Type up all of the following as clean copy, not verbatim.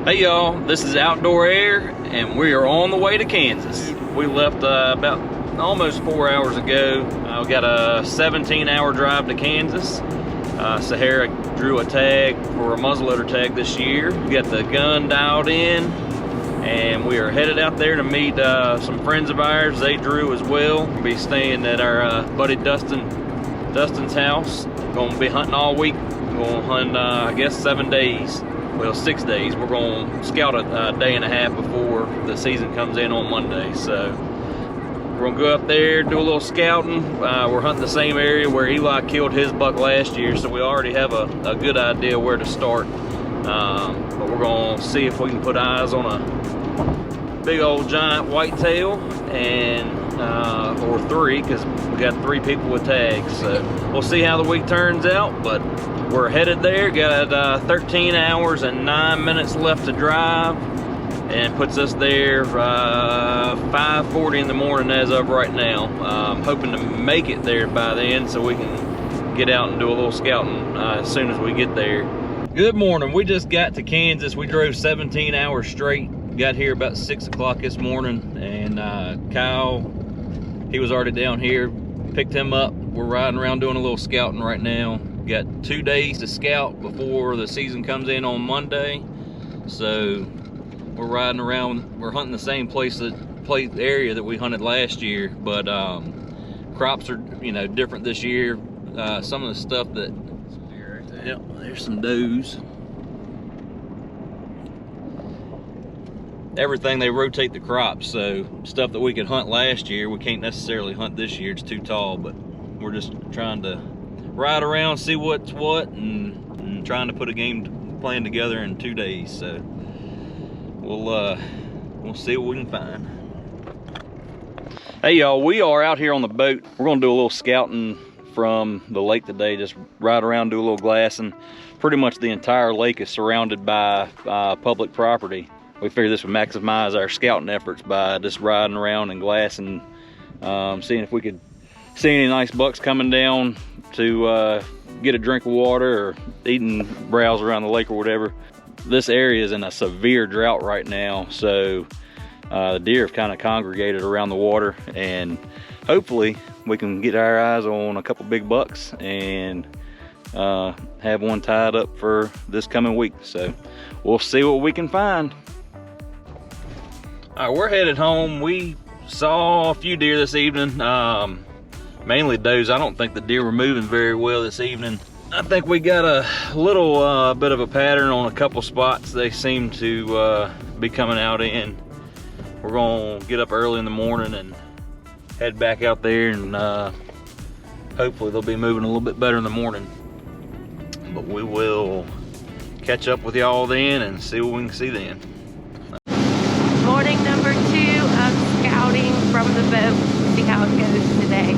Hey y'all, this is Outdoor Air and we are on the way to Kansas. We left about almost 4 hours ago. We got a 17-hour drive to Kansas. Sahara drew a tag for a muzzleloader tag this year. We got the gun dialed in and we are headed out there to meet some friends of ours. They drew as well. We'll be staying at our buddy Dustin's house. Gonna be hunting all week. We're gonna hunt I guess 7 days. Well, 6 days. We're going to scout a day and a half before the season comes in on Monday. So we're going to go up there, do a little scouting. We're hunting the same area where Eli killed his buck last year, so we already have a good idea where to start. But we're going to see if we can put eyes on a big old giant whitetail and or three, because we got 3 people with tags. So we'll see how the week turns out, but we're headed there. Got 13 hours and 9 minutes left to drive, and puts us there 5:40 in the morning as of right now. I'm hoping to make it there by then so we can get out and do a little scouting as soon as we get there. Good morning. We just got to Kansas. We drove 17 hours straight. Got here about 6 o'clock this morning, and Kyle, he was already down here. Picked him up. We're riding around doing a little scouting right now. Got 2 days to scout before the season comes in on Monday. So we're riding around. We're hunting the same area that we hunted last year, but crops are, different this year. Some of the stuff that, yep, there's some does. Everything, they rotate the crops, so stuff that we could hunt last year we can't necessarily hunt this year. It's too tall, but we're just trying to ride around, see what's what, and trying to put a game plan together in 2 days. So we'll see what we can find. Hey y'all, we are out here on the boat. We're gonna do a little scouting from the lake today. Just ride around, do a little glassing. Pretty much the entire lake is surrounded by public property. We figured this would maximize our scouting efforts by just riding around and glassing, seeing if we could see any nice bucks coming down to get a drink of water or eating browse around the lake or whatever. This area is in a severe drought right now, so the deer have kind of congregated around the water, and hopefully we can get our eyes on a couple big bucks and have one tied up for this coming week. So we'll see what we can find. All right, we're headed home. We saw a few deer this evening, mainly does. I don't think the deer were moving very well this evening. I think we got a little bit of a pattern on a couple spots they seem to be coming out in. We're gonna get up early in the morning and head back out there, and hopefully they'll be moving a little bit better in the morning. But we will catch up with y'all then and see what we can see then. Morning number 2 of scouting from the boat. See how it goes today.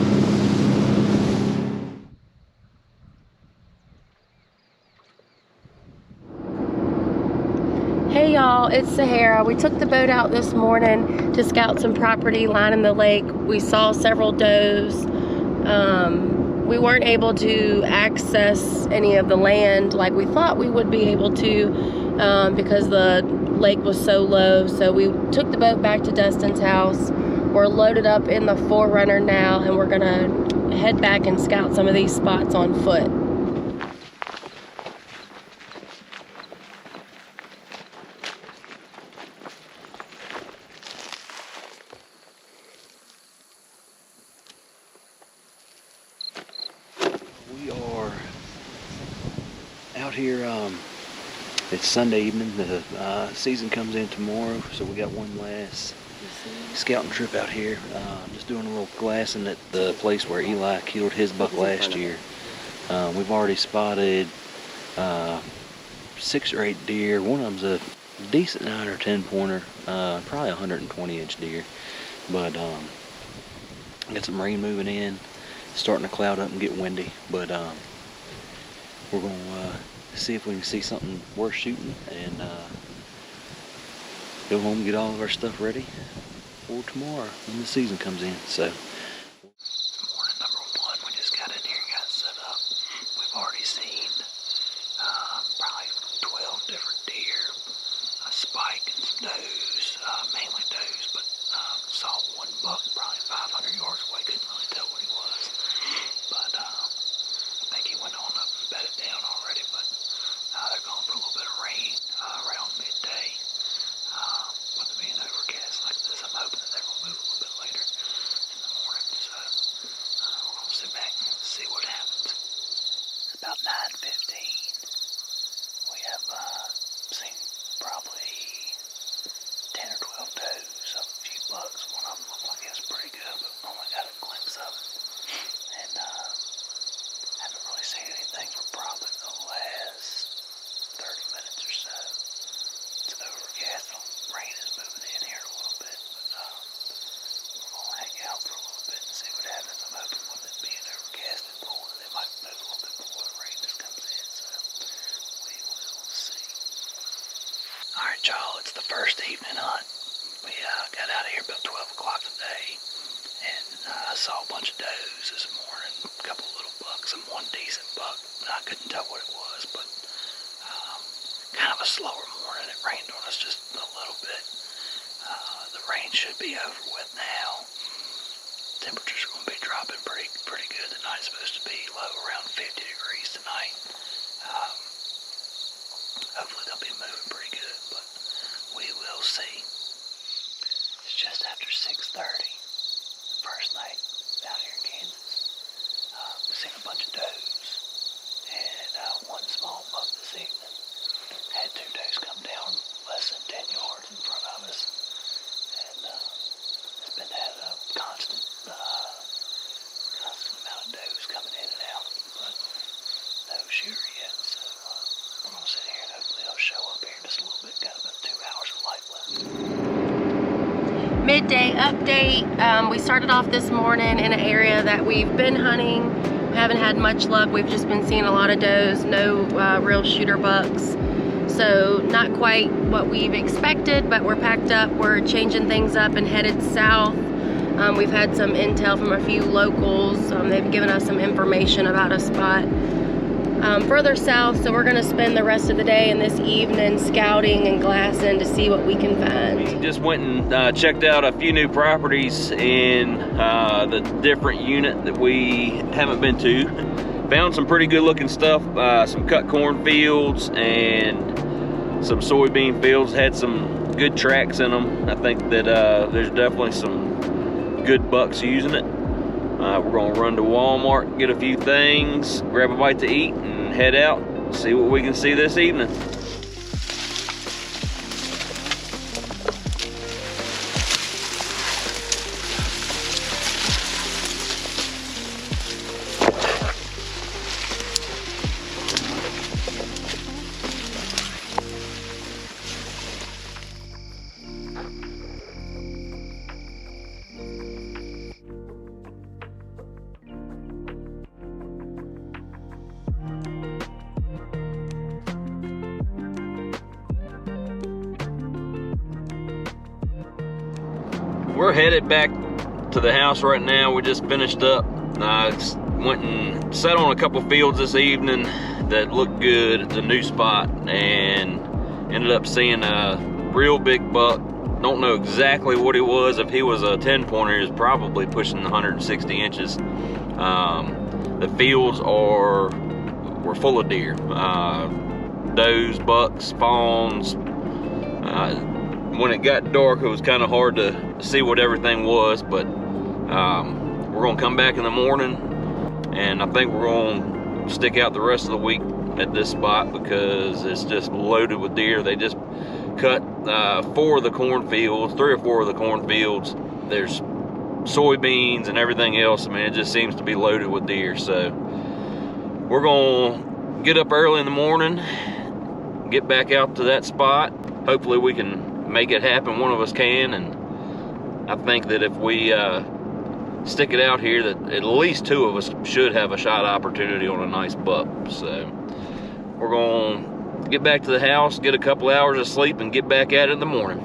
Hey y'all, it's Sahara. We took the boat out this morning to scout some property lining the lake. We saw several does. We weren't able to access any of the land like we thought we would be able to because the lake was so low. So we took the boat back to Dustin's house. We're loaded up in the 4Runner now, and we're gonna head back and scout some of these spots on foot. We are out here. It's Sunday evening. The season comes in tomorrow, so we got one last scouting trip out here. Just doing a little glassing at the place where Eli killed his buck last year. We've already spotted 6 or 8 deer. One of them's a decent 9 or 10 pointer, probably 120-inch deer. But got some rain moving in, starting to cloud up and get windy. But we're gonna see if we can see something worth shooting, and go home and get all of our stuff ready for tomorrow when the season comes in. So morning number 1, we just got in here and got set up. We've already seen probably 12 different deer. I We have seen probably 10 or 12 does, a few bucks. One of them looked like it was pretty good, but only got a glimpse of it. And haven't really seen anything for probably the last 30 minutes or so. It's overcast. Rain is moving in here a little bit, but we're going to hang out for a little bit and see what happens. I'm hoping with it being overcast and cool, they might move a little bit before the rain just comes in, so we will see. Alright, y'all, it's the first evening hunt. We got out of here about 12 o'clock today, and I saw a bunch of does this morning, a couple of little bucks, and one decent buck. I couldn't tell what it was, but kind of a slower morning. It rained on us just a little bit. The rain should be over with now. Temperatures are going to be dropping pretty good. The night's supposed to be low, around 50 degrees tonight. Hopefully they'll be moving pretty good, but we will see. It's just after 6:30. First night out here in Kansas. We've seen a bunch of does and one small buck this evening. Had 2 does come down less than 10 yards in front of us, and it's been at a constant amount of does coming in and out, but no shooter yet. So we're gonna sit here and hopefully they'll show up here in just a little bit. Got about 2 hours of light left. Midday update. We started off this morning in an area that we've been hunting. We haven't had much luck. We've just been seeing a lot of does, no real shooter bucks. So not quite what we've expected, but we're packed up. We're changing things up and headed south. We've had some intel from a few locals. They've given us some information about a spot further south, so we're gonna spend the rest of the day and this evening scouting and glassing to see what we can find. We just went and checked out a few new properties in the different unit that we haven't been to. Found some pretty good looking stuff, some cut corn fields and some soybean fields. Had some good tracks in them. I think that there's definitely some good bucks using it. We're gonna run to Walmart, get a few things, grab a bite to eat, and head out, see what we can see this evening. We're headed back to the house right now. We just finished up. Went and sat on a couple fields this evening that looked good. It's a new spot, and ended up seeing a real big buck. Don't know exactly what he was. If he was a 10-pointer, he was probably pushing 160 inches. The fields were full of deer. Does, bucks, fawns. When it got dark, it was kind of hard to see what everything was, but we're gonna come back in the morning, and I think we're gonna stick out the rest of the week at this spot because it's just loaded with deer. They just cut 4 of the cornfields, 3 or 4 of the cornfields. There's soybeans and everything else. I mean, it just seems to be loaded with deer. So we're gonna get up early in the morning, get back out to that spot. Hopefully we can make it happen. One of us can, and I think that if we stick it out here, that at least 2 of us should have a shot opportunity on a nice buck. So we're gonna get back to the house, get a couple hours of sleep, and get back at it in the morning.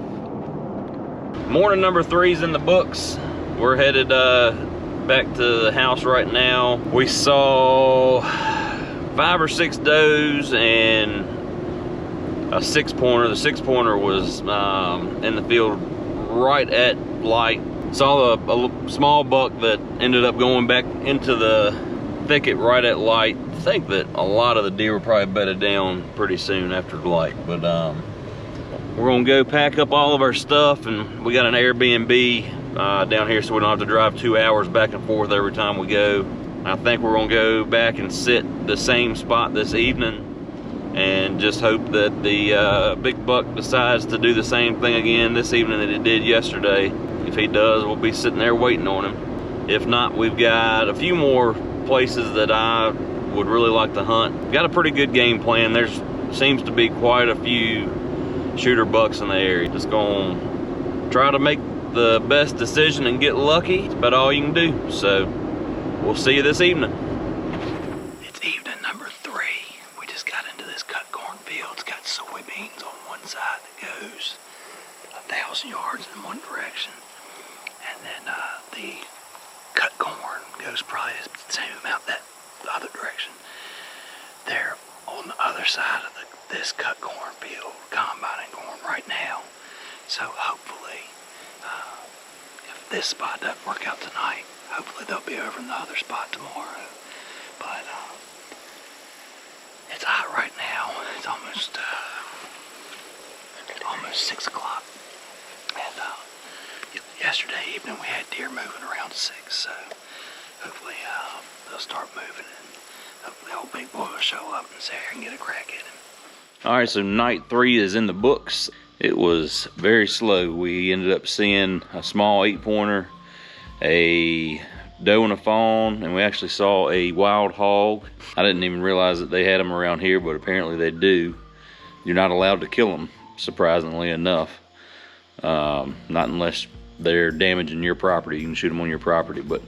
Morning number 3's in the books. We're headed back to the house right now. We saw 5 or 6 does and a 6-pointer. The 6-pointer was in the field right at light. Saw a small buck that ended up going back into the thicket right at light. I think that a lot of the deer were probably bedded down pretty soon after light, but we're gonna go pack up all of our stuff, and we got an Airbnb down here, so we don't have to drive 2 hours back and forth every time we go. I think we're gonna go back and sit the same spot this evening and just hope that the big buck decides to do the same thing again this evening that it did yesterday. If he does, we'll be sitting there waiting on him. If not, we've got a few more places that I would really like to hunt. Got a pretty good game plan. There's seems to be quite a few shooter bucks in the area. Just gonna try to make the best decision and get lucky. It's about all you can do. So we'll see you this evening. It's evening number 3. We just got into this cut cornfield. It's got soybeans on one side that goes 1,000 yards in one direction. And then the cut corn goes probably the same amount that the other direction. They're on the other side of this cut cornfield, combining corn right now. So hopefully, if this spot doesn't work out tonight, hopefully they'll be over in the other spot tomorrow. But it's hot right now. It's almost 6 o'clock. And yesterday evening we had deer moving around 6, so hopefully they'll start moving, and hopefully old big boy will show up and Sahara can get a crack at him. All right, so night 3 is in the books. It was very slow. We ended up seeing a small 8-pointer, a doe and a fawn, and we actually saw a wild hog. I didn't even realize that they had them around here, but apparently they do. You're not allowed to kill them, surprisingly enough. Not unless they're damaging your property. You can shoot them on your property, but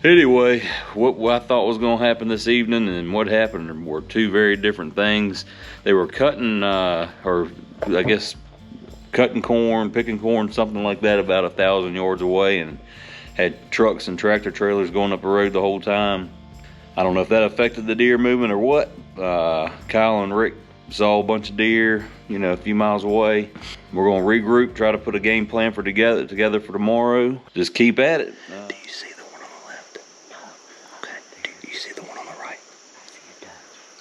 anyway, what I thought was going to happen this evening and what happened were two very different things. They were cutting, or I guess cutting corn, picking corn, something like that, about 1,000 yards away, and had trucks and tractor trailers going up the road the whole time. I don't know if that affected the deer movement or what. Kyle and Rick saw a bunch of deer, you know, a few miles away. We're going to regroup, try to put a game plan for together for tomorrow. Just keep at it. Do you see the one on the left? No. Okay. Do you see the one on the right?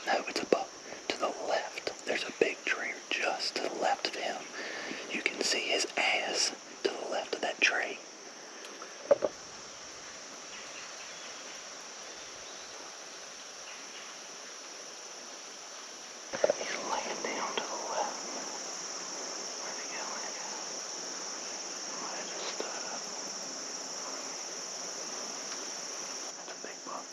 No, it's above. To the left. There's a big tree just to the left of him. You can see his ass to the left of that tree. He's laying down to the left. Where'd he go? Might have just stood up. That's a big buck.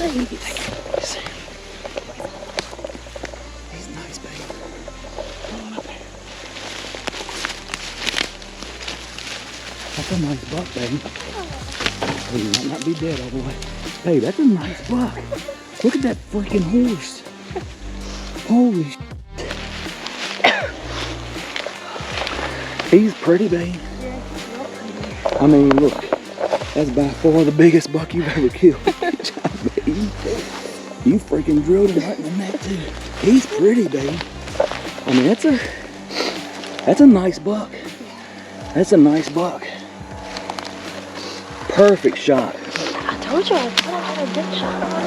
Nice. He's nice, baby. Come on up here. That's a nice buck, baby. Oh, you might not be dead all the way. Hey, that's a nice buck. Look at that freaking horse. Holy shit. He's pretty, babe. I mean, look. That's by far the biggest buck you've ever killed. Good job, babe. You freaking drilled him right in the neck, too. He's pretty, babe. I mean, That's a nice buck. That's a nice buck. Perfect shot. I told you I thought I had a good shot on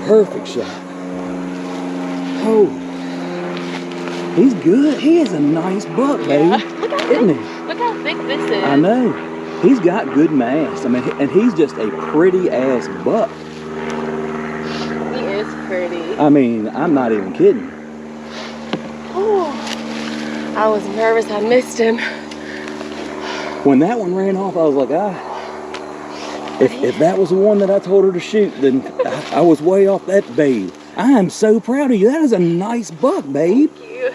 it. Perfect shot. Oh, he's good. He is a nice buck, baby. Isn't he? Look how thick this is. I know. He's got good mass. I mean, and he's just a pretty ass buck. He is pretty. I mean, I'm not even kidding. Ooh. I was nervous I missed him. When that one ran off, I was like, if that was the one that I told her to shoot, then I was way off that babe. I am so proud of you. That is a nice buck, babe. Thank you.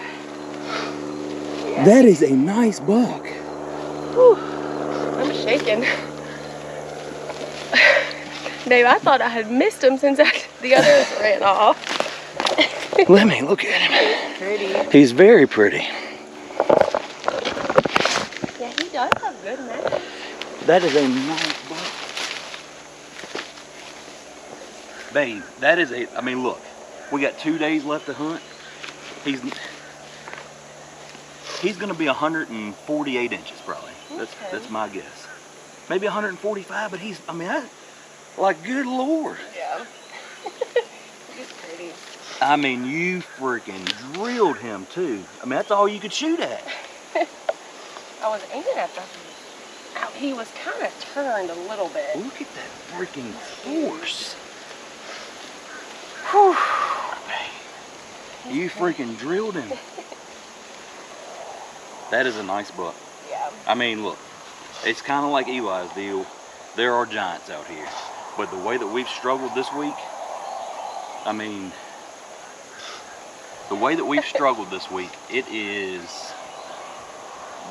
Yeah. That is a nice buck. Whew. I'm shaking. Babe, I thought I had missed him since the others ran off. Let me look at him. He's pretty. He's very pretty. Yeah, he does have good mass. That is a nice buck. Babe, that is a, I mean, look, we got 2 days left to hunt. He's gonna be 148 inches probably. That's my guess. Maybe 145, but he's, I mean, like, good Lord. Yeah. He's pretty. I mean, you freaking drilled him too. I mean, that's all you could shoot at. I was aiming at the, he was kind of turned a little bit. Look at that freaking force. Whew. You freaking drilled him. That is a nice buck. Yeah. I mean, look, it's kind of like Eli's deal. There are giants out here. But the way that we've struggled this week, I mean, the way that we've struggled this week,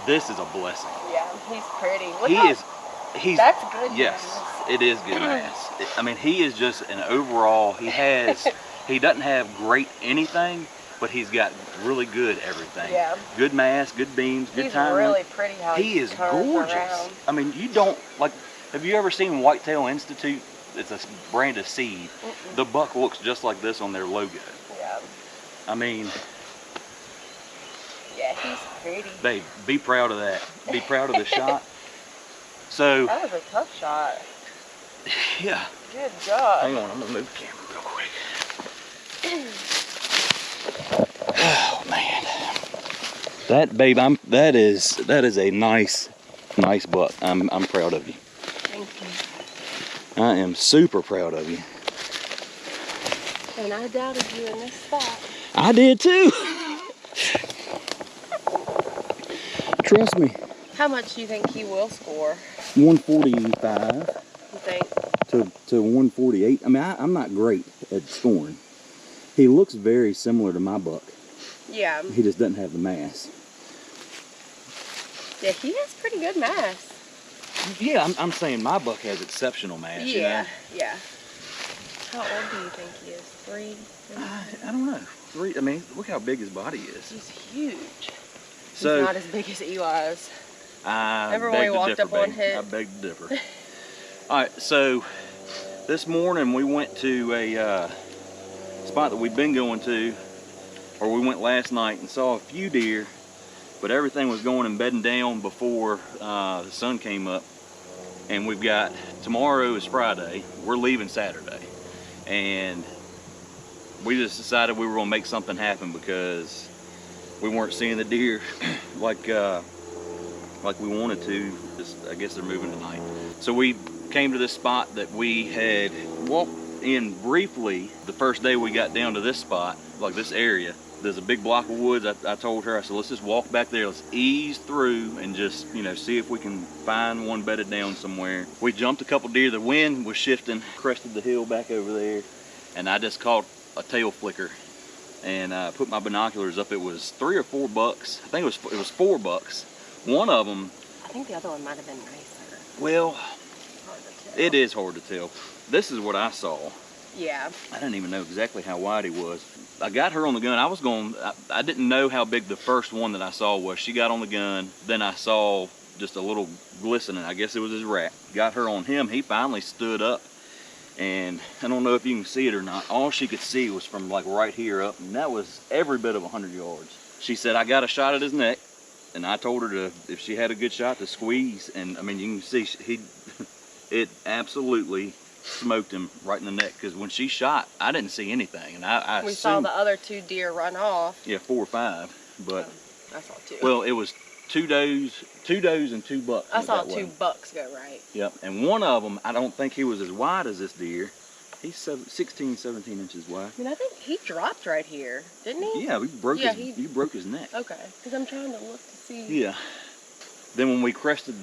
this is a blessing. Yeah, he's pretty. Look He's that's good. Yes, mass. it is good mass. I mean, he is just an overall, he doesn't have great anything, but he's got really good everything. Yeah. Good mass, good beams, good time. He's really pretty how he is turns gorgeous. around. I mean, you don't, like, have you ever seen Whitetail Institute? It's a brand of seed. The buck looks just like this on their logo. Yeah. I mean, yeah, he's pretty. babe, be proud of that. Be proud of the shot. So, That was a tough shot. yeah. Good job. Hang on, I'm gonna move the camera real quick. Oh man, that babe, that is a nice buck. I'm proud of you. Thank you. I am super proud of you. And I doubted you in this spot. I did too. Trust me. How much do you think he will score? 145 You think? to 148. I mean, I'm not great at scoring. He looks very similar to my buck. Yeah. He just doesn't have the mass. Yeah, he has pretty good mass. Yeah, I'm saying my buck has exceptional mass. Yeah, You know? yeah. How old do you think he is? 3? I don't know. 3. I mean, look how big his body is. He's huge. So, he's not as big as Eli's. I Remember when we walked up on him? I beg to differ. All right, so this morning we went to a spot that we've been going to, or we went last night and saw a few deer, but everything was going and bedding down before the sun came up. And we've got, tomorrow is Friday, we're leaving Saturday. And we just decided we were gonna make something happen because we weren't seeing the deer like we wanted to. I guess they're moving tonight. So we came to this spot that we had walked in briefly the first day we got down to this spot, like this area. There's a big block of woods. I told her, I said, let's just walk back there. Let's ease through and just, you know, see if we can find one bedded down somewhere. We jumped a couple deer. The wind was shifting, crested the hill back over there, and I just caught a tail flicker and put my binoculars up. It was 3 or 4 bucks. I think it was 4 bucks. One of them. I think the other one might have been nicer. Well, Hard to tell. it is hard to tell. This is what I saw. Yeah. I didn't even know exactly how wide he was. I got her on the gun. I didn't know how big the first one that I saw was. She got on the gun. Then I saw just a little glistening. I guess it was his rack. Got her on him. He finally stood up. And I don't know if you can see it or not. All she could see was from like right here up. And that was every bit of 100 yards. she said I got a shot at his neck, and I told her to, if she had a good shot, to squeeze. And I mean, you can see it absolutely smoked him right in the neck, because when she shot, I didn't see anything, and I we saw the other 2 deer run off. Yeah, 4 or 5, but I saw 2. well, it was 2 does and 2 bucks. I saw 2 bucks go right. Yep, and one of them, I don't think he was as wide as this deer. He's 16, 17 inches wide. I mean, I think he dropped right here, didn't he? Yeah, you broke his neck. Okay, because I'm trying to look to see. Yeah. Then when we crested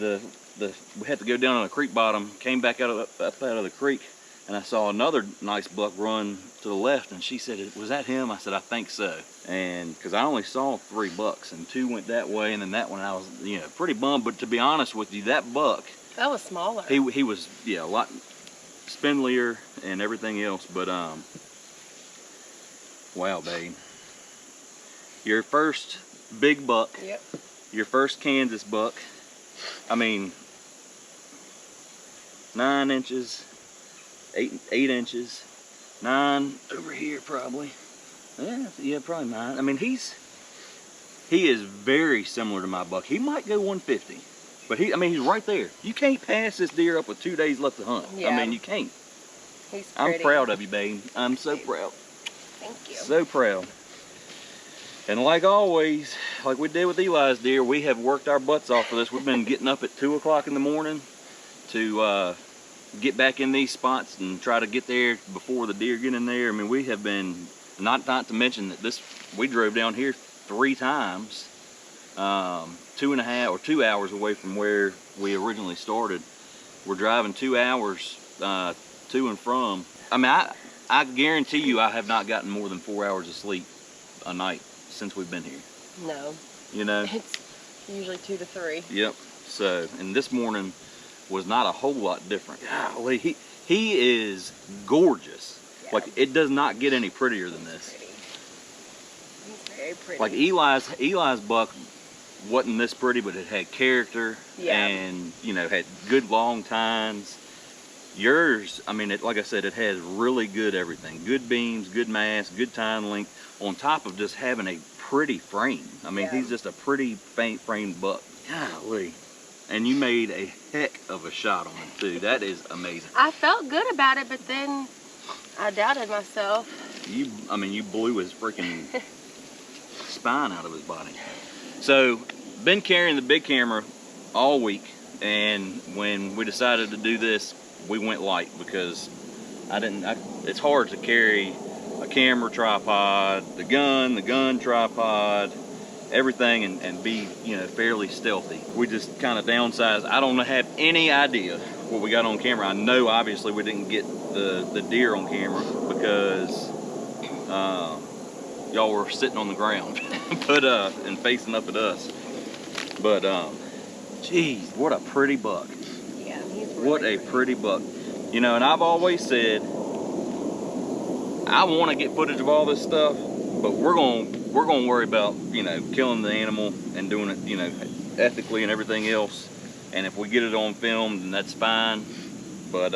we had to go down on a creek bottom, came back up out of the creek, and I saw another nice buck run to the left, and she said, was that him? I said, I think so. And because I only saw 3 bucks, and 2 went that way, and then that one, I was, you know, pretty bummed. But to be honest with you, that buck, that was smaller. He was, yeah, a lot spindlier and everything else. But wow, babe, your first big buck. Yep. Your first Kansas buck. I mean, 9 inches, 8 inches, 9 over here probably. Yeah, probably 9. I mean, he is very similar to my buck. He might go 150, but I mean, he's right there. You can't pass this deer up with 2 days left to hunt. Yeah. I mean, you can't. He's pretty. I'm proud of you, babe. I'm so proud. Thank you. So proud. And like always, like we did with Eli's deer, we have worked our butts off for this. We've been getting up at 2 o'clock in the morning to get back in these spots and try to get there before the deer get in there. I mean, we have been, not to mention that we drove down here 3 times, 2.5 or 2 hours away from where we originally started. We're driving 2 hours to and from. I mean, I guarantee you I have not gotten more than 4 hours of sleep a night since we've been here. No. You know? It's usually 2 to 3. Yep. So, and this morning was not a whole lot different. Golly, he is gorgeous. Yeah. Like, it does not get any prettier than this. He's very pretty. Like Eli's buck wasn't this pretty, but it had character. Yeah. And, you know, had good long tines. Yours, I mean, like I said, it has really good everything. Good beams, good mass, good tine length, on top of just having a pretty frame. I mean, he's just a pretty faint framed buck. Golly. And you made a heck of a shot on him too. That is amazing. I felt good about it, but then I doubted myself. I mean, you blew his freaking spine out of his body. So, been carrying the big camera all week, and when we decided to do this, we went light because it's hard to carry a camera tripod, the gun tripod, everything, and be, you know, fairly stealthy. We just kind of downsized. I don't have any idea what we got on camera. I know obviously we didn't get the deer on camera because y'all were sitting on the ground and facing up at us. But geez, what a pretty buck. Yeah, he's really what a pretty buck. You know, and I've always said I want to get footage of all this stuff, but we're gonna worry about, you know, killing the animal and doing it, you know, ethically and everything else. And if we get it on film, then that's fine. But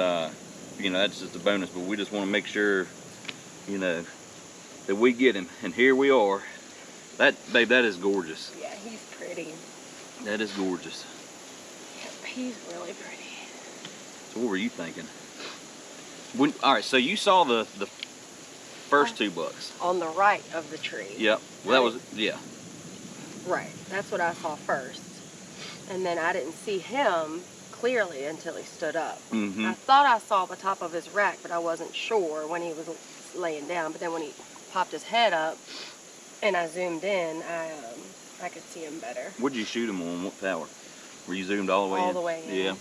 you know, that's just a bonus. But we just want to make sure, you know, that we get him. And here we are. Babe, that is gorgeous. Yeah, he's pretty. That is gorgeous. Yep, he's really pretty. So what were you thinking? All right, so you saw the first 2 bucks on the right of the tree. Yep. Well, that was, yeah. Right. That's what I saw first, and then I didn't see him clearly until he stood up. Mm-hmm. I thought I saw the top of his rack, but I wasn't sure when he was laying down. But then when he popped his head up and I zoomed in, I could see him better. What did you shoot him on? What power? Were you zoomed all the way in? All the way in. Yeah.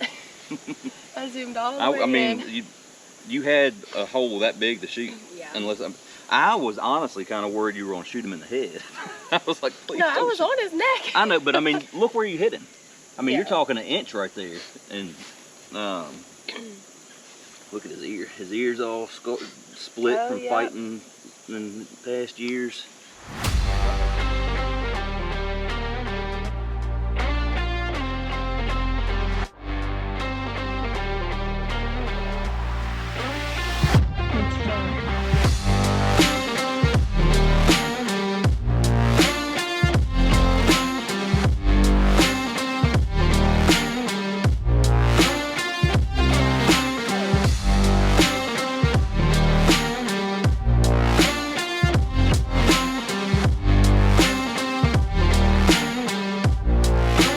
I zoomed all the way in. I mean, you had a hole that big to shoot. Yeah. Unless I was honestly kind of worried you were going to shoot him in the head. I was like, please no, don't I was shoot. on his neck. I know, but I mean, look where you hit him. I mean, Yeah. you're talking an inch right there. And look at his ear. His ear's all split from fighting in past years.